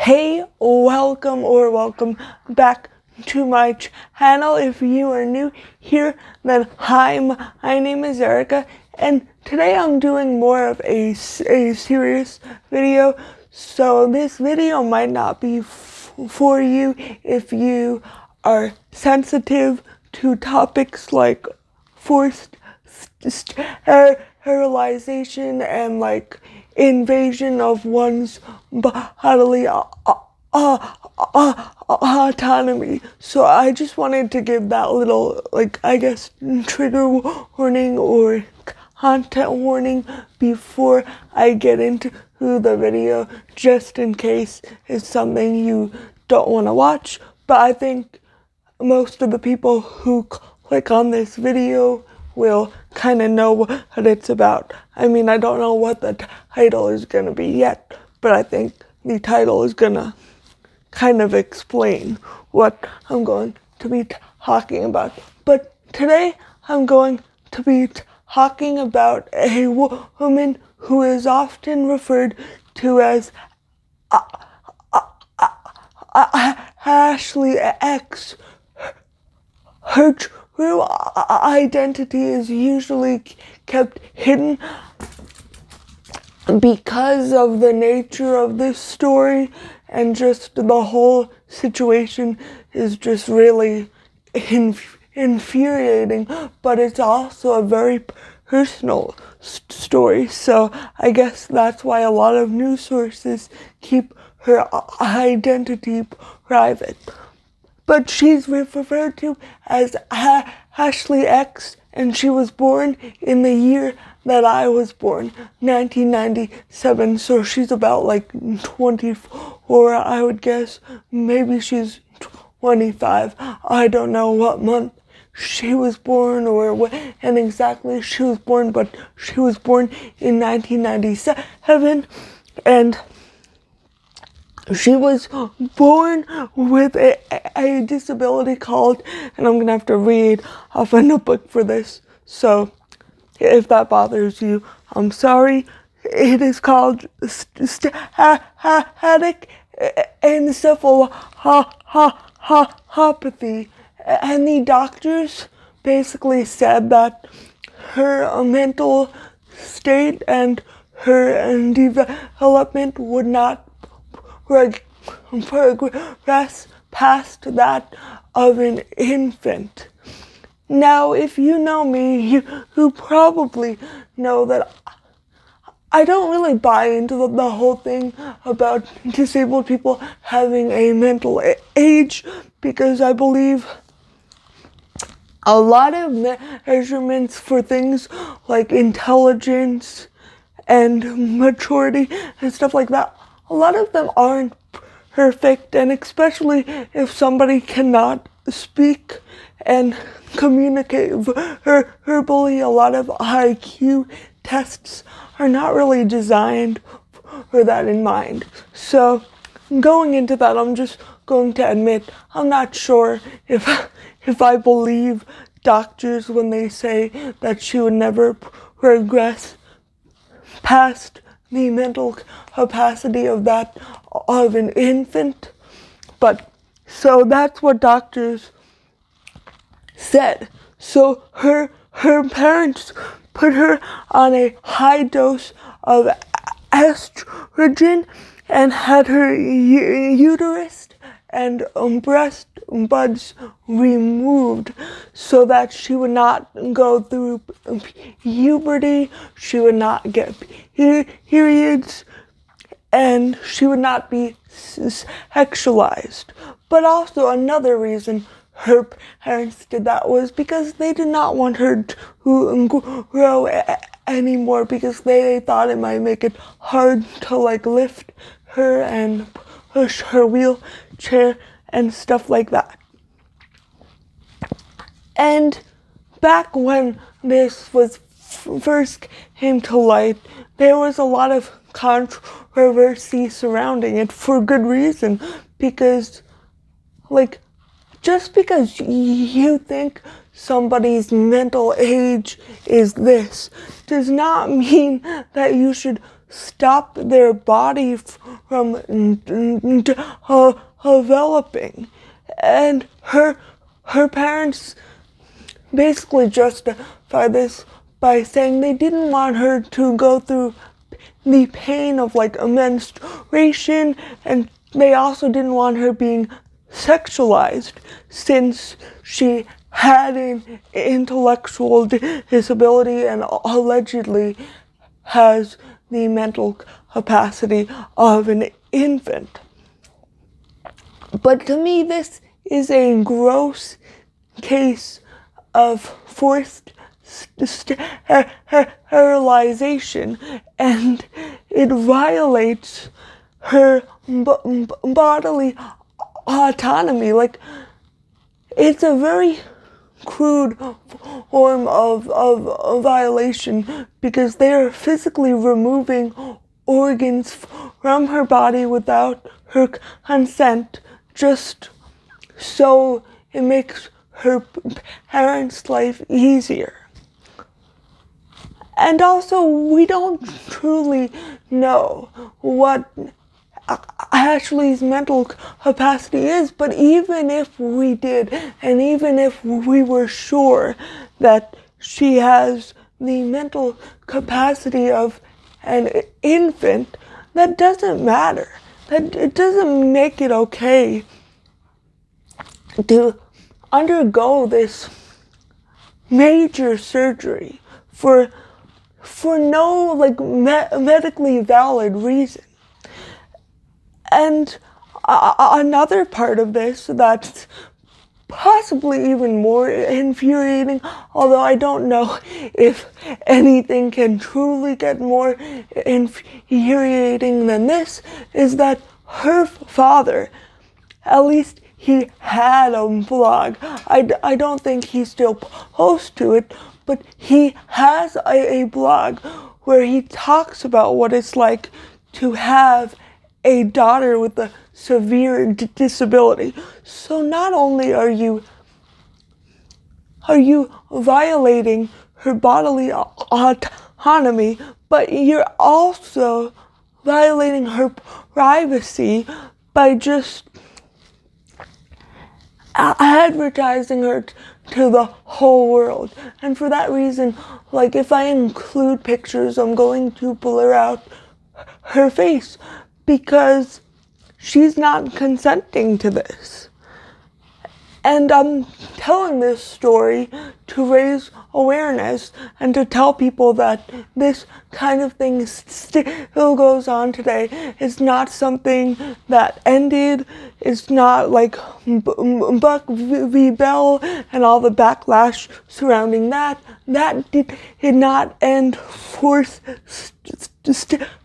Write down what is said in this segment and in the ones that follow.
Hey, welcome back to my channel. If you are new here, then hi, my name is Erica, and today I'm doing more of a serious video. So this video might not be for you if you are sensitive to topics like forced sterilization and like invasion of one's bodily autonomy. So I just wanted to give that little, trigger warning or content warning before I get into the video, just in case it's something you don't want to watch. But I think most of the people who click on this video will kind of know what it's about. I mean, I don't know what the title is going to be yet, but I think the title is going to kind of explain what I'm going to be talking about. But today I'm going to be talking about a woman who is often referred to as Ashley X. Her true identity is usually kept hidden because of the nature of this story, and just the whole situation is just really infuriating, but it's also a very personal story. So I guess that's why a lot of news sources keep her identity private. But she's referred to as Ashley X, and she was born in the year that I was born, 1997. So she's about 24, I would guess. Maybe she's 25. I don't know what month she was born or when exactly she was born, but she was born in 1997, and she was born with a disability called, and I'm going to have to read off a notebook for this, so if that bothers you, I'm sorry. It is called static encephalopathy, and the doctors basically said that her mental state and her development would not progress past that of an infant. Now, if you know me, you probably know that I don't really buy into the whole thing about disabled people having a mental age, because I believe a lot of measurements for things like intelligence and maturity and stuff like that, a lot of them aren't perfect, and especially if somebody cannot speak and communicate verbally, a lot of IQ tests are not really designed for that in mind. So going into that, I'm just going to admit I'm not sure if I believe doctors when they say that she would never progress past the mental capacity of that of an infant. But so that's what doctors said. So her parents put her on a high dose of estrogen and had her uterus and breast buds removed so that she would not go through puberty, she would not get periods, and she would not be sexualized. But also another reason her parents did that was because they did not want her to grow anymore, because they thought it might make it hard to lift her and push her wheelchair and stuff like that. And back when this was first came to light, there was a lot of controversy surrounding it, for good reason, because just because you think somebody's mental age is this does not mean that you should stop their body from developing. And her parents basically justify this by saying they didn't want her to go through the pain of like a menstruation, and they also didn't want her being sexualized since she had an intellectual disability and allegedly has the mental capacity of an infant. But to me, this is a gross case of forced sterilization, and it violates her bodily autonomy. Like, it's a very crude form of violation because they are physically removing organs from her body without her consent, just so it makes her parents' life easier. And also, we don't truly know what Ashley's mental capacity is, but even if we did, and even if we were sure that she has the mental capacity of an infant, that doesn't matter. That it doesn't make it okay to undergo this major surgery for no medically valid reason. And another part of this that's possibly even more infuriating, although I don't know if anything can truly get more infuriating than this, is that her father, at least he had a blog. I don't think he still posts to it, but he has a blog where he talks about what it's like to have a daughter with a severe disability. So not only are you violating her bodily autonomy, but you're also violating her privacy by just advertising her to the whole world. And for that reason, like, if I include pictures, I'm going to blur out her face because she's not consenting to this. And I'm telling this story to raise awareness and to tell people that this kind of thing still goes on today. It's not something that ended. It's not like Buck v. Bell and all the backlash surrounding that. That did not end forced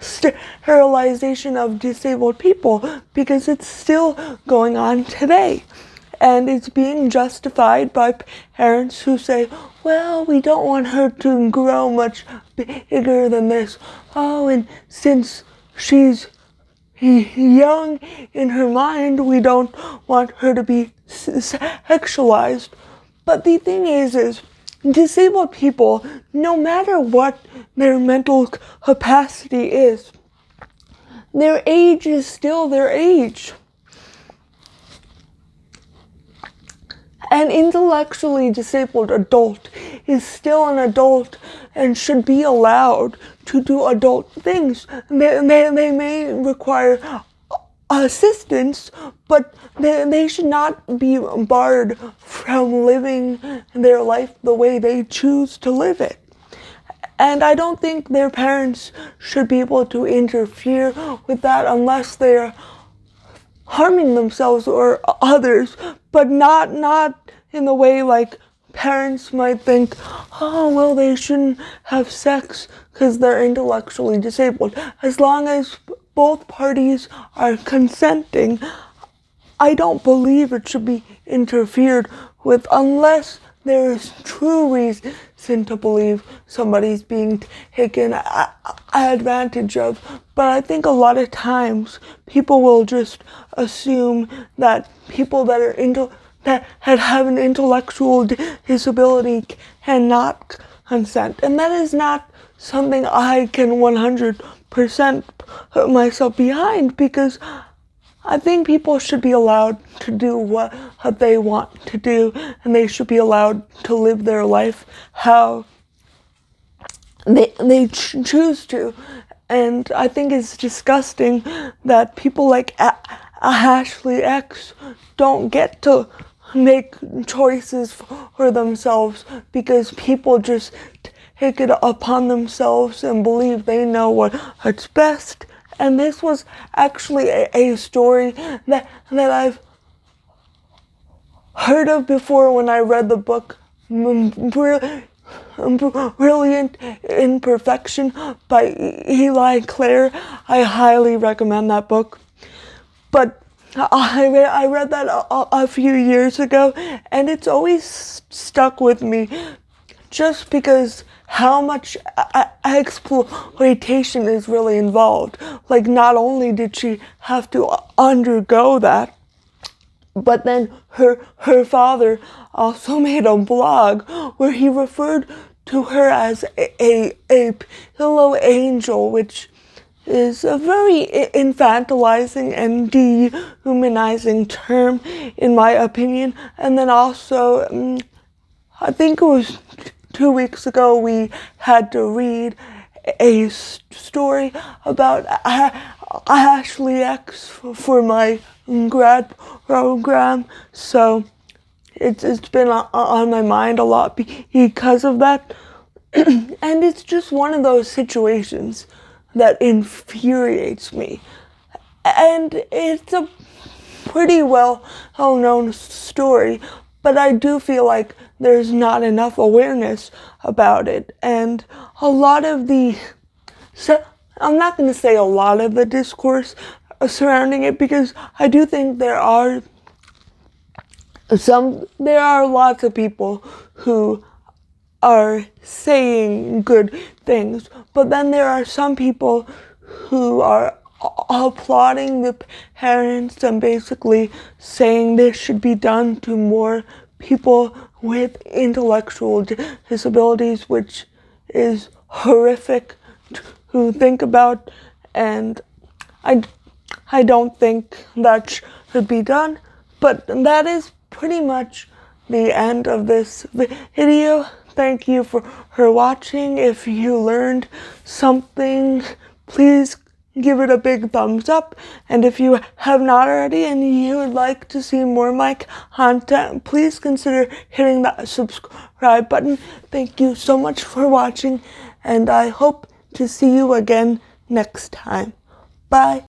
sterilization of disabled people, because it's still going on today. And it's being justified by parents who say, well, we don't want her to grow much bigger than this. Oh, and since she's young in her mind, we don't want her to be sexualized. But the thing is disabled people, no matter what their mental capacity is, their age is still their age. An intellectually disabled adult is still an adult and should be allowed to do adult things. They may require assistance, but they should not be barred from living their life the way they choose to live it. And I don't think their parents should be able to interfere with that unless they're harming themselves or others, but not in the way like parents might think, oh, well, they shouldn't have sex because they're intellectually disabled. As long as both parties are consenting, I don't believe it should be interfered with unless there is true reason to believe somebody's being taken advantage of. But I think a lot of times people will just assume that people that are that have an intellectual disability cannot consent. And that is not something I can 100% 100% put myself behind, because I think people should be allowed to do what they want to do, and they should be allowed to live their life how they choose to. And I think it's disgusting that people like Ashley X don't get to make choices for themselves, because people just take it upon themselves and believe they know what's best. And this was actually a story that I've heard of before when I read the book Brilliant Imperfection by Eli Clare. I highly recommend that book. But I read that a few years ago, and it's always stuck with me, just because how much exploitation is really involved. Like, not only did she have to undergo that, but then her father also made a blog where he referred to her as a pillow angel, which is a very infantilizing and dehumanizing term, in my opinion. And then also, I think it was 2 weeks ago, we had to read a story about Ashley X for my grad program. So it's been on my mind a lot because of that. And it's just one of those situations that infuriates me. And it's a pretty well-known story, but I do feel like there's not enough awareness about it. And a lot of I'm not going to say a lot of the discourse surrounding it, because I do think there are lots of people who are saying good things, but then there are some people who are applauding the parents and basically saying this should be done to more people with intellectual disabilities, which is horrific to think about, and I don't think that should be done. But that is pretty much the end of this video. Thank you for watching. If you learned something, please give it a big thumbs up. And if you have not already and you would like to see more of my content, please consider hitting that subscribe button. Thank you so much for watching, and I hope to see you again next time. Bye.